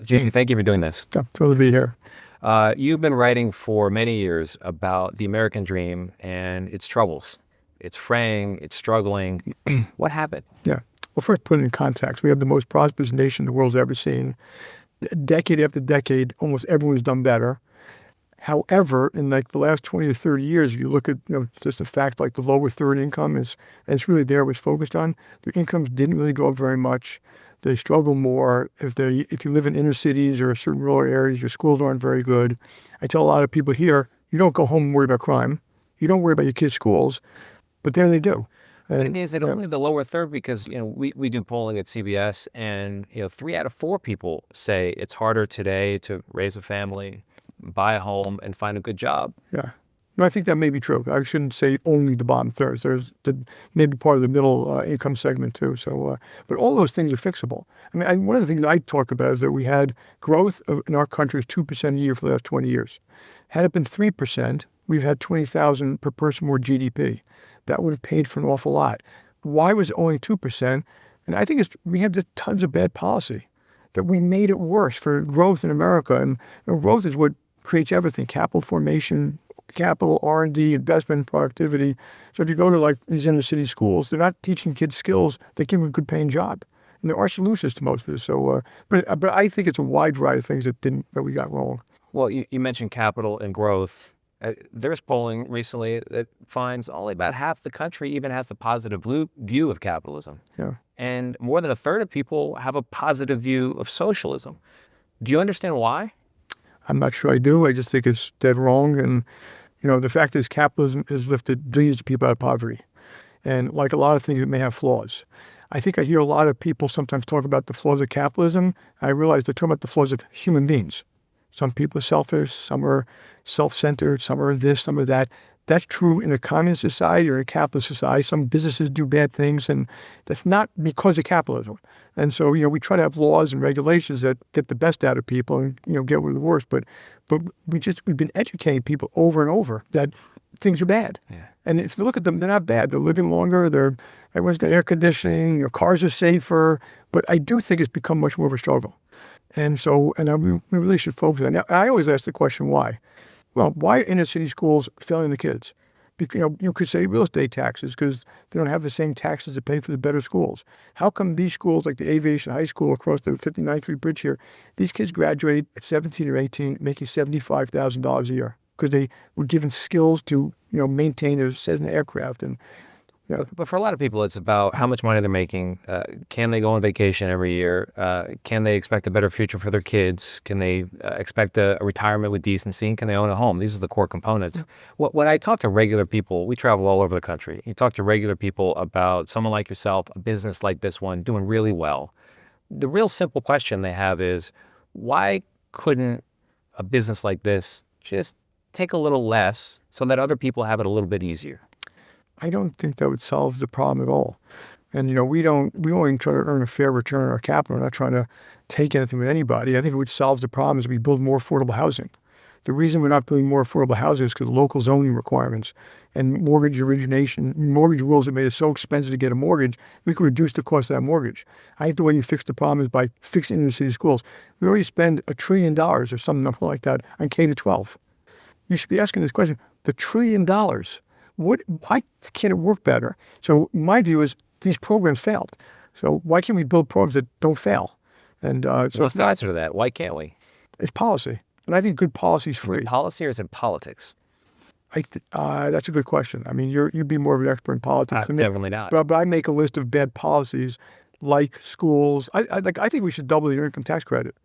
Jamie, thank you for doing this. Yeah, thrilled to be here. You've been writing for many years about the American dream and its troubles. It's fraying, it's struggling. What happened? Yeah. Well, first, put it in context. We have the most prosperous nation the world's ever seen. Decade after decade, almost everyone's done better. However, in like the last 20 or 30 years, if you look at just the fact like the lower third income is, and it's really there was focused on, their incomes didn't really go up very much. They struggle more. If you live in inner cities or certain rural areas, your schools aren't very good. I tell a lot of people here, you don't go home and worry about crime. You don't worry about your kids' schools, but there they do. And is it only the lower third? Because we do polling at CBS, and 3 out of 4 people say it's harder today to raise a family, buy a home, and find a good job. Yeah. No, I think that may be true. I shouldn't say only the bottom thirds. There's maybe part of the middle income segment too. So, but all those things are fixable. I mean, one of the things I talk about is that we had growth in our country is 2% a year for the last 20 years. Had it been 3%, we've had 20,000 per person more GDP. That would have paid for an awful lot. Why was it only 2%? And I think we have just tons of bad policy that we made it worse for growth in America. And growth is what creates everything: capital formation, capital, R&D, investment, productivity. So if you go to like these inner city schools, they're not teaching kids skills. They give them a good paying job. And there are solutions to most of this. So, but I think it's a wide variety of things that we got wrong. Well, you mentioned capital and growth. There's polling recently that finds only about half the country even has a positive view of capitalism. Yeah. And more than a third of people have a positive view of socialism. Do you understand why? I'm not sure I do. I just think it's dead wrong. And, the fact is capitalism has lifted billions of people out of poverty. And like a lot of things, it may have flaws. I think I hear a lot of people sometimes talk about the flaws of capitalism. I realize they're talking about the flaws of human beings. Some people are selfish, some are self-centered, some are this, some are that. That's true in a communist society or a capitalist society. Some businesses do bad things, and that's not because of capitalism. And so, we try to have laws and regulations that get the best out of people and, get rid of the worst. But we've been educating people over and over that things are bad. Yeah. And if you look at them, they're not bad. They're living longer. Everyone's got air conditioning. Your cars are safer. But I do think it's become much more of a struggle. And so, we really should focus on that. Now, I always ask the question, why? Well, why are inner city schools failing the kids? Because, you could say real estate taxes because they don't have the same taxes to pay for the better schools. How come these schools like the Aviation High School across the 59th Street Bridge here, these kids graduate at 17 or 18 making $75,000 a year because they were given skills to, maintain a Cessna aircraft. And But for a lot of people, it's about how much money they're making. Can they go on vacation every year? Can they expect a better future for their kids? Can they expect a retirement with decency? And can they own a home? These are the core components. Yeah. When I talk to regular people, we travel all over the country. You talk to regular people about someone like yourself, a business like this one, doing really well. The real simple question they have is, why couldn't a business like this just take a little less so that other people have it a little bit easier? I don't think that would solve the problem at all. And, we only try to earn a fair return on our capital. We're not trying to take anything with anybody. I think what solves the problem is we build more affordable housing. The reason we're not building more affordable housing is because of local zoning requirements and mortgage origination. Mortgage rules have made it so expensive to get a mortgage, we could reduce the cost of that mortgage. I think the way you fix the problem is by fixing inner city schools. We already spend $1 trillion or some number like that on K-12. You should be asking this question, the $1 trillion. Why can't it work better? So my view is these programs failed. So why can't we build programs that don't fail? And so what's the answer to that? Why can't we? It's policy. And I think good policy is free. Is it policy or is it politics? That's a good question. I mean, you'd be more of an expert in politics than me. Definitely not. But I make a list of bad policies like schools. I think we should double the income tax credit.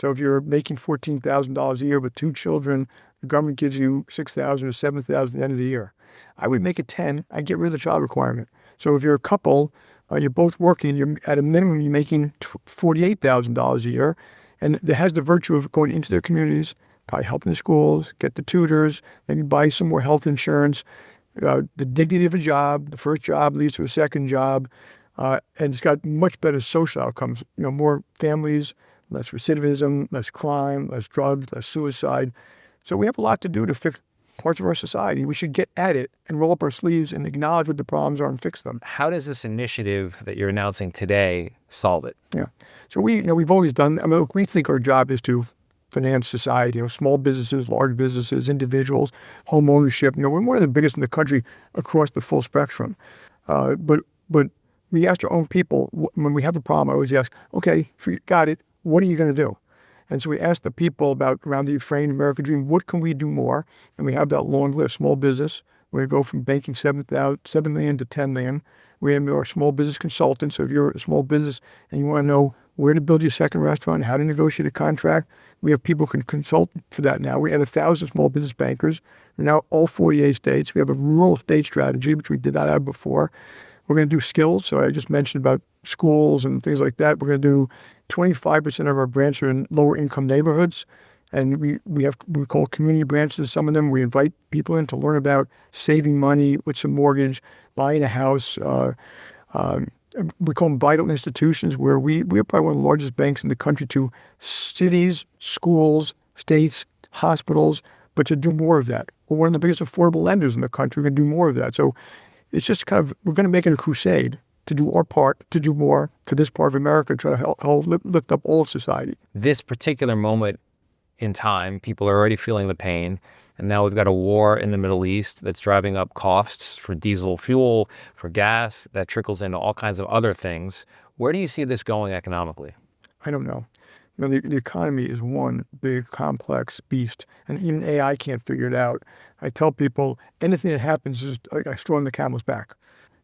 So if you're making $14,000 a year with 2 children, the government gives you $6,000 or $7,000 at the end of the year. I would make it 10. I'd get rid of the child requirement. So if you're a couple, you're both working, you're at a minimum, you're making $48,000 a year. And it has the virtue of going into their communities, probably helping the schools, get the tutors, maybe buy some more health insurance. The dignity of a job, the first job leads to a second job. And it's got much better social outcomes, more families, less recidivism, less crime, less drugs, less suicide. So we have a lot to do to fix parts of our society. We should get at it and roll up our sleeves and acknowledge what the problems are and fix them. How does this initiative that you're announcing today solve it? Yeah. So we've always done, look, we think our job is to finance society, small businesses, large businesses, individuals, home ownership. We're one of the biggest in the country across the full spectrum. But we ask our own people, when we have a problem, I always ask, okay, if you got it, what are you going to do? And so we asked the people around the Ukraine American dream, what can we do more? And we have that long list, small business. We go from banking 7 million to 10 million. We have our small business consultants. So if you're a small business and you want to know where to build your second restaurant, how to negotiate a contract, we have people who can consult for that now. We had 1,000 small business bankers. We're now all 48 states. We have a rural estate strategy, which we did not have before. We're going to do skills. So I just mentioned about schools and things like that. We're going to do 25% of our branches are in lower income neighborhoods. And we call community branches. Some of them, we invite people in to learn about saving money with some mortgage, buying a house. We call them vital institutions, where we're probably one of the largest banks in the country to cities, schools, states, hospitals, but to do more of that. We're one of the biggest affordable lenders in the country. We're going to do more of that. So it's just we're going to make it a crusade to do our part, to do more for this part of America, try to help lift up all of society. This particular moment in time, people are already feeling the pain. And now we've got a war in the Middle East that's driving up costs for diesel fuel, for gas, that trickles into all kinds of other things. Where do you see this going economically? I don't know. The economy is one big, complex beast, and even AI can't figure it out. I tell people anything that happens is like a straw in the camel's back.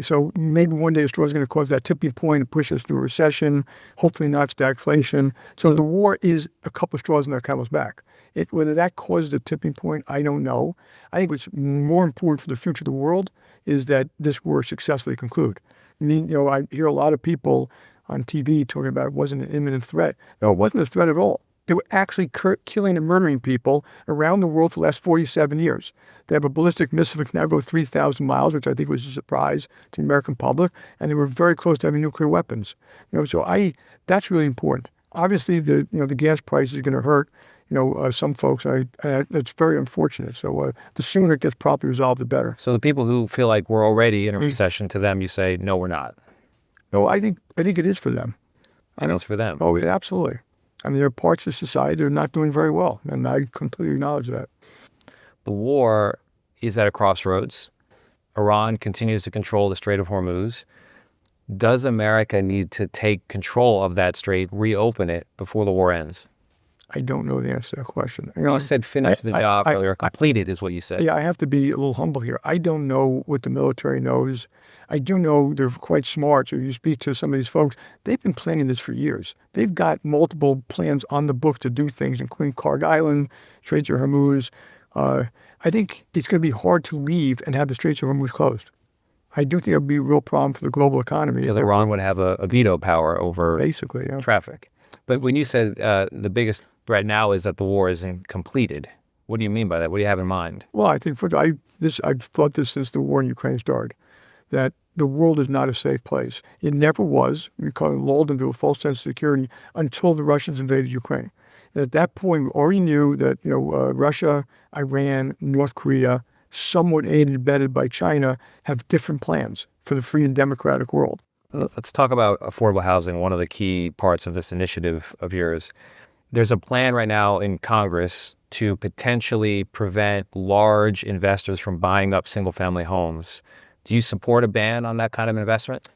So maybe one day a straw is going to cause that tipping point and push us through a recession, hopefully not stagflation. So the war is a couple of straws in the camel's back. Whether that caused a tipping point, I don't know. I think what's more important for the future of the world is that this war successfully conclude. I hear a lot of people on TV talking about it wasn't an imminent threat. No, it wasn't a threat at all. They were actually killing and murdering people around the world for the last 47 years. They have a ballistic missile that can now go 3,000 miles, which I think was a surprise to the American public, and they were very close to having nuclear weapons. So that's really important. Obviously, the gas price is going to hurt some folks. It's very unfortunate. So the sooner it gets properly resolved, the better. So the people who feel like we're already in a recession, to them you say, no, we're not. No, I think it is for them. I know it's for them. Oh, yeah, absolutely. There are parts of society that are not doing very well, and I completely acknowledge that. The war is at a crossroads. Iran continues to control the Strait of Hormuz. Does America need to take control of that strait, reopen it before the war ends? I don't know the answer to that question. You said finish the job earlier. Complete it is what you said. Yeah, I have to be a little humble here. I don't know what the military knows. I do know they're quite smart. So you speak to some of these folks, they've been planning this for years. They've got multiple plans on the book to do things, including Karg Island, Straits of Hormuz. I think it's going to be hard to leave and have the Straits of Hormuz closed. I do think it would be a real problem for the global economy. Because Iran would have a veto power over basically traffic. But when you said the biggest threat now is that the war isn't completed, what do you mean by that? What do you have in mind? Well, I think I've thought this since the war in Ukraine started, that the world is not a safe place. It never was. We call it lulled into a false sense of security until the Russians invaded Ukraine. And at that point, we already knew that Russia, Iran, North Korea, somewhat aided and abetted by China, have different plans for the free and democratic world. Let's talk about affordable housing, one of the key parts of this initiative of yours. There's a plan right now in Congress to potentially prevent large investors from buying up single-family homes. Do you support a ban on that kind of investment?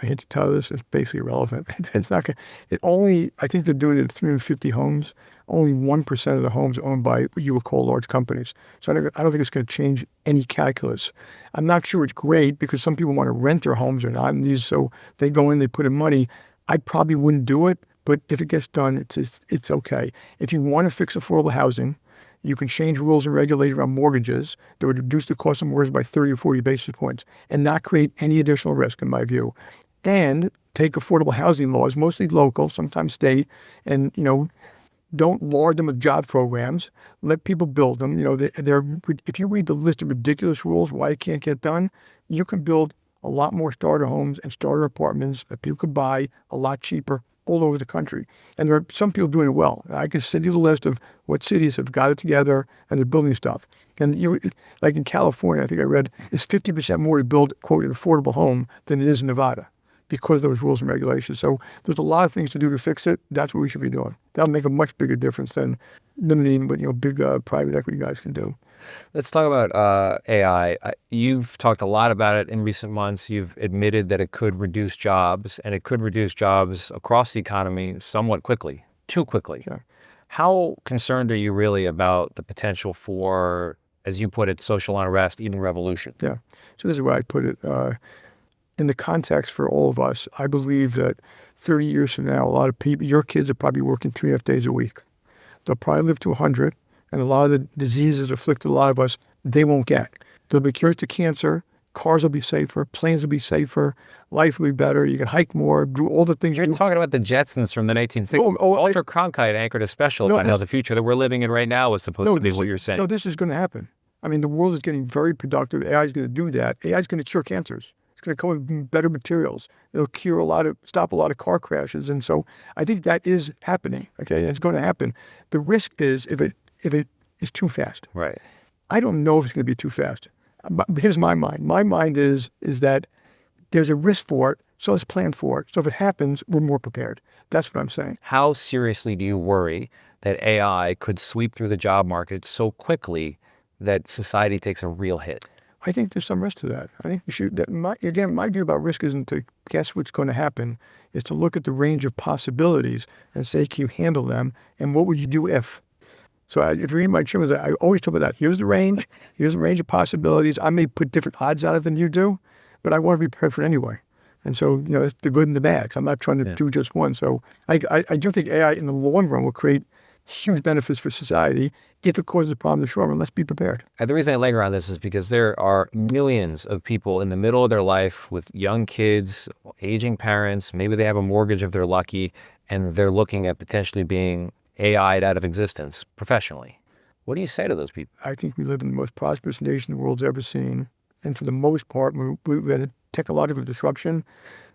I hate to tell you this, it's basically irrelevant. It's not going. I think they're doing it at 350 homes. Only 1% of the homes are owned by what you would call large companies. So I don't think it's going to change any calculus. I'm not sure it's great because some people want to rent their homes or not. And so they go in, they put in money. I probably wouldn't do it, but if it gets done, it's okay. If you want to fix affordable housing, you can change rules and regulations around mortgages that would reduce the cost of mortgages by 30 or 40 basis points and not create any additional risk, in my view. And take affordable housing laws, mostly local, sometimes state, and, don't lard them with job programs. Let people build them. If you read the list of ridiculous rules why it can't get done, you can build a lot more starter homes and starter apartments that people could buy a lot cheaper all over the country. And there are some people doing it well. I can send you the list of what cities have got it together and they're building stuff. And like in California, I think I read, it's 50% more to build, quote, an affordable home than it is in Nevada because of those rules and regulations. So there's a lot of things to do to fix it. That's what we should be doing. That'll make a much bigger difference than limiting what big private equity guys can do. Let's talk about AI. You've talked a lot about it in recent months. You've admitted that it could reduce jobs, and it could reduce jobs across the economy somewhat quickly, too quickly. Yeah. How concerned are you really about the potential for, as you put it, social unrest, even revolution? Yeah. So this is where I put it. In the context for all of us, I believe that 30 years from now, a lot of people, your kids are probably working 3.5 days a week. They'll probably live to 100. And a lot of the diseases afflicted a lot of us, they won't get. There'll be cures to cancer, cars will be safer, planes will be safer, life will be better, you can hike more, do all the things. You're talking about the Jetsons from the 1960s. Walter Cronkite anchored a special about how the future that we're living in right now was supposed to be what you're saying. No, this is going to happen. I mean, the world is getting very productive. AI is going to do that. AI is going to cure cancers. It's going to come with better materials. It'll stop a lot of car crashes. And so I think that is happening, okay? And it's going to happen. The risk is if it is too fast. Right. I don't know if it's going to be too fast. But here's my mind. My mind is that there's a risk for it, so let's plan for it. So if it happens, we're more prepared. That's what I'm saying. How seriously do you worry that AI could sweep through the job market so quickly that society takes a real hit? I think there's some risk to that. I think we should. My view about risk isn't to guess what's going to happen. It's to look at the range of possibilities and say, can you handle them? And what would you do if? So if you read my children, I always talk about that. Here's the range of possibilities. I may put different odds on it than you do, but I want to be prepared for it anyway. And so, it's the good and the bad. I'm not trying to do just one. So I do think AI in the long run will create huge benefits for society. If it causes a problem in the short run, let's be prepared. And the reason I linger on this is because there are millions of people in the middle of their life with young kids, aging parents, maybe they have a mortgage if they're lucky, and they're looking at potentially being AI'd out of existence professionally. What do you say to those people? I think we live in the most prosperous nation the world's ever seen. And for the most part, we had a technological disruption.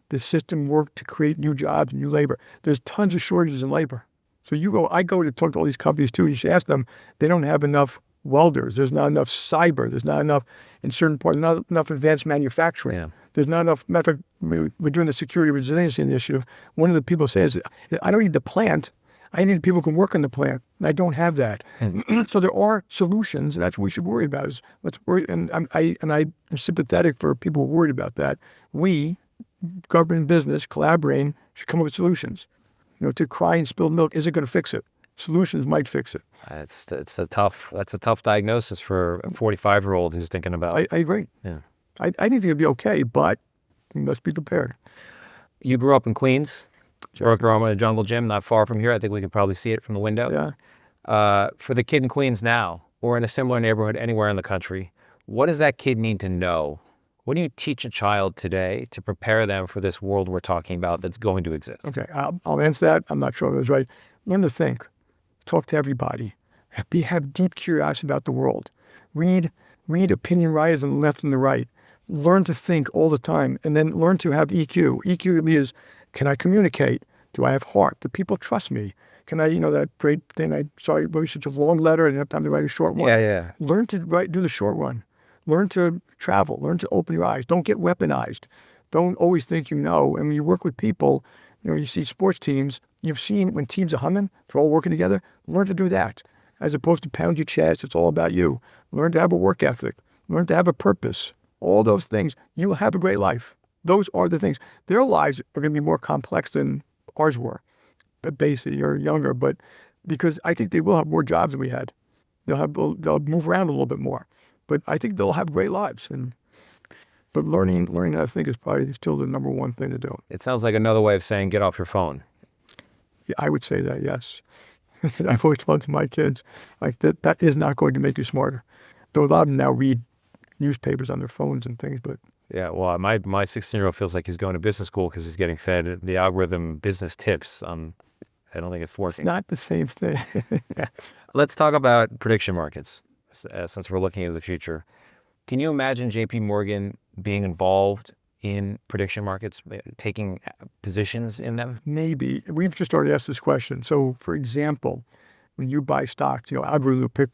The system worked to create new jobs and new labor. There's tons of shortages in labor. So I go to talk to all these companies too. You should ask them, they don't have enough welders. There's not enough cyber. There's not enough, in certain parts, not enough advanced manufacturing. Yeah. There's not enough. Matter of fact, we're doing the Security Resiliency Initiative. One of the people says, I don't need the plant. I need people who can work in the plant, and I don't have that. So there are solutions, and that's what we should worry about. Is let's worry, and I'm sympathetic for people who are worried about that. We, government and business, collaborating, should come up with solutions. To cry and spill milk isn't going to fix it. Solutions might fix it. That's a tough diagnosis for a 45-year-old who's thinking about. I agree. Yeah. I think it'll be okay, but you must be prepared. You grew up in Queens. Broke your arm in a jungle gym not far from here. I think we can probably see it from the window. Yeah. For the kid in Queens now, or in a similar neighborhood anywhere in the country, what does that kid need to know? What do you teach a child today to prepare them for this world we're talking about that's going to exist? Okay, I'll answer that. I'm not sure if it was right. Learn to think. Talk to everybody. Have deep curiosity about the world. Read opinion writers on the left and the right. Learn to think all the time, and then learn to have EQ. EQ to me is, can I communicate? Do I have heart? Do people trust me? Can I, that great thing I saw you wrote such a long letter, I didn't have time to write a short one. Yeah. Learn to do the short one. Learn to travel. Learn to open your eyes. Don't get weaponized. Don't always think you know. And when you work with people, you see sports teams, you've seen when teams are humming, they're all working together. Learn to do that. As opposed to pound your chest, it's all about you. Learn to have a work ethic. Learn to have a purpose. All those things, you will have a great life. Those are the things. Their lives are going to be more complex than ours were. But basically, you're younger, but because I think they will have more jobs than we had. They'll move around a little bit more. But I think they'll have great lives. But learning how to think is probably still the number one thing to do. It sounds like another way of saying get off your phone. Yeah, I would say that, yes. I've always told to my kids, like that is not going to make you smarter. Though a lot of them now read newspapers on their phones and things, but yeah, well, my 16-year-old feels like he's going to business school because he's getting fed the algorithm business tips. I don't think it's working. It's not the same thing. Let's talk about prediction markets since we're looking at the future. Can you imagine JPMorgan being involved in prediction markets, taking positions in them? Maybe. We've just already asked this question. So, for example, when you buy stocks, algorithm will pick,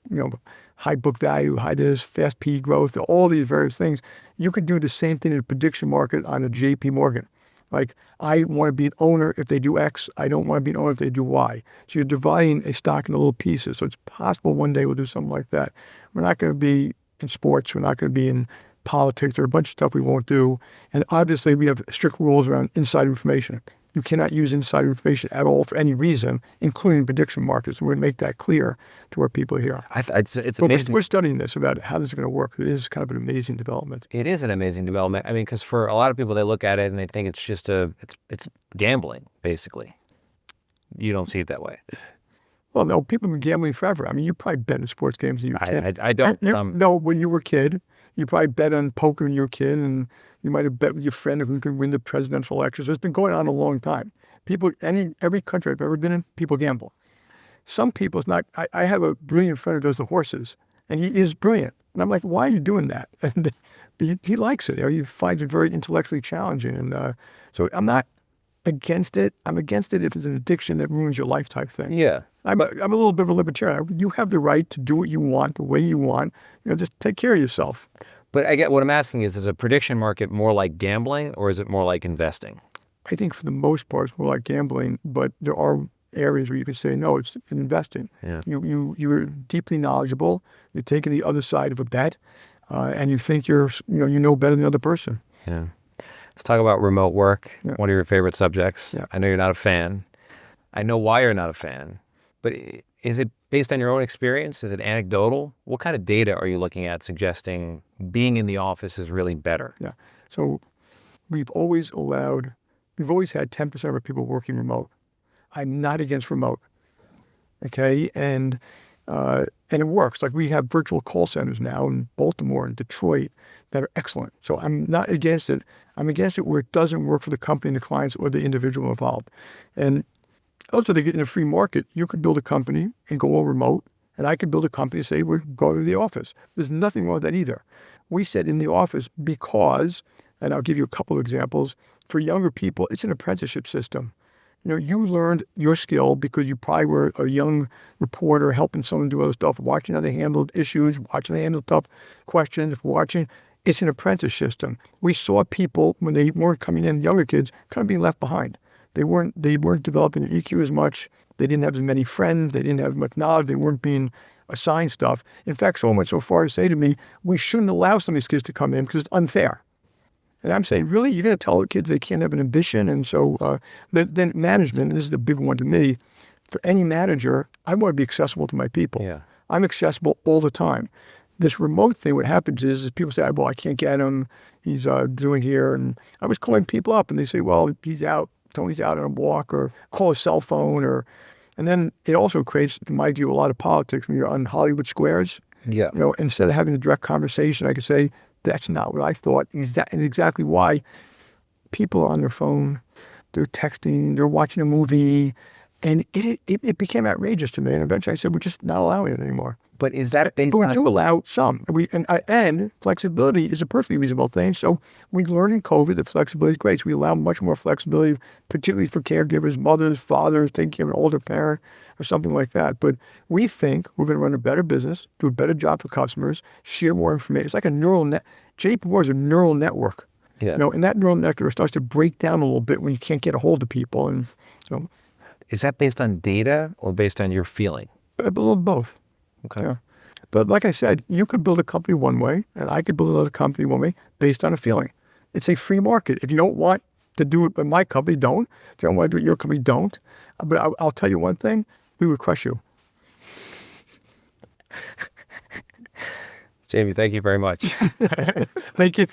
high book value, high this, fast P growth, all these various things. You can do the same thing in a prediction market on a JPMorgan. Like, I want to be an owner if they do X. I don't want to be an owner if they do Y. So you're dividing a stock into little pieces. So it's possible one day we'll do something like that. We're not going to be in sports. We're not going to be in politics. There are a bunch of stuff we won't do. And obviously we have strict rules around inside information. You cannot use inside information at all for any reason, including prediction markets. We're going to make that clear to our people here. It's amazing. We're studying this about how this is going to work. It is kind of an amazing development. It is an amazing development. I mean, because for a lot of people, they look at it and they think it's just it's gambling, basically. You don't see it that way. Well, no, people have been gambling forever. I mean, you probably bet in sports games when you were a kid. I don't. No, when you were a kid, you probably bet on poker when you were a kid, and you might have bet with your friend who could win the presidential election. So it's been going on a long time. People, every country I've ever been in, people gamble. Some people, it's not. I have a brilliant friend who does the horses, and he is brilliant. And I'm like, why are you doing that? And he likes it. He finds it very intellectually challenging. And so I'm not against it. I'm against it if it's an addiction that ruins your life type thing. Yeah. I'm a little bit of a libertarian. You have the right to do what you want, the way you want. Just take care of yourself. But I get what I'm asking is a prediction market more like gambling or is it more like investing? I think for the most part, it's more like gambling, but there are areas where you can say, no, it's investing. Yeah. You're deeply knowledgeable. You're taking the other side of a bet, and you think you know better than the other person. Yeah. Let's talk about remote work, Yeah. one of your favorite subjects. Yeah. I know you're not a fan. I know why you're not a fan. But is it based on your own experience? Is it anecdotal? What kind of data are you looking at suggesting being in the office is really better? Yeah. So we've always had 10% of our people working remote. I'm not against remote. Okay. And it works. Like we have virtual call centers now in Baltimore and Detroit that are excellent. So I'm not against it. I'm against it where it doesn't work for the company and the clients or the individual involved. And also, they get in a free market. You could build a company and go all remote, and I could build a company and say, we're going to the office. There's nothing wrong with that either. We said in the office because, and I'll give you a couple of examples, for younger people, it's an apprenticeship system. You learned your skill because you probably were a young reporter helping someone do other stuff, watching how they handled issues, watching how they handled tough questions, It's an apprentice system. We saw people, when they weren't coming in, younger kids, kind of being left behind. They weren't developing their EQ as much. They didn't have as many friends. They didn't have much knowledge. They weren't being assigned stuff. In fact, so much so far as say to me, we shouldn't allow some of these kids to come in because it's unfair. And I'm saying, really? You're going to tell the kids they can't have an ambition? And so then management, and this is the big one to me, for any manager, I want to be accessible to my people. Yeah. I'm accessible all the time. This remote thing, what happens is people say, well, I can't get him. He's doing here. And I was calling people up and they say, well, he's out. Tony's out on a walk, or call a cell phone, and then it also creates, in my view, a lot of politics when you're on Hollywood squares. Yeah. Instead of having a direct conversation, I could say, that's not what I thought. And exactly why people are on their phone, they're texting, they're watching a movie, and it became outrageous to me. And eventually I said, we're just not allowing it anymore. But is that based But we on... do allow some. And flexibility is a perfectly reasonable thing. So we learned in COVID that flexibility is great. So we allow much more flexibility, particularly for caregivers, mothers, fathers, taking care of an older parent or something like that. But we think we're going to run a better business, do a better job for customers, share more information. It's like a neural net. JPMorgan is a neural network. Yeah. And that neural network starts to break down a little bit when you can't get a hold of people. And so, is that based on data or based on your feeling? a little of both. Okay. Yeah. But like I said, you could build a company one way, and I could build another company one way based on a feeling. It's a free market. If you don't want to do it in my company, don't. If you don't want to do it in your company, don't. But I'll tell you one thing, we would crush you. Jamie, thank you very much. Thank you.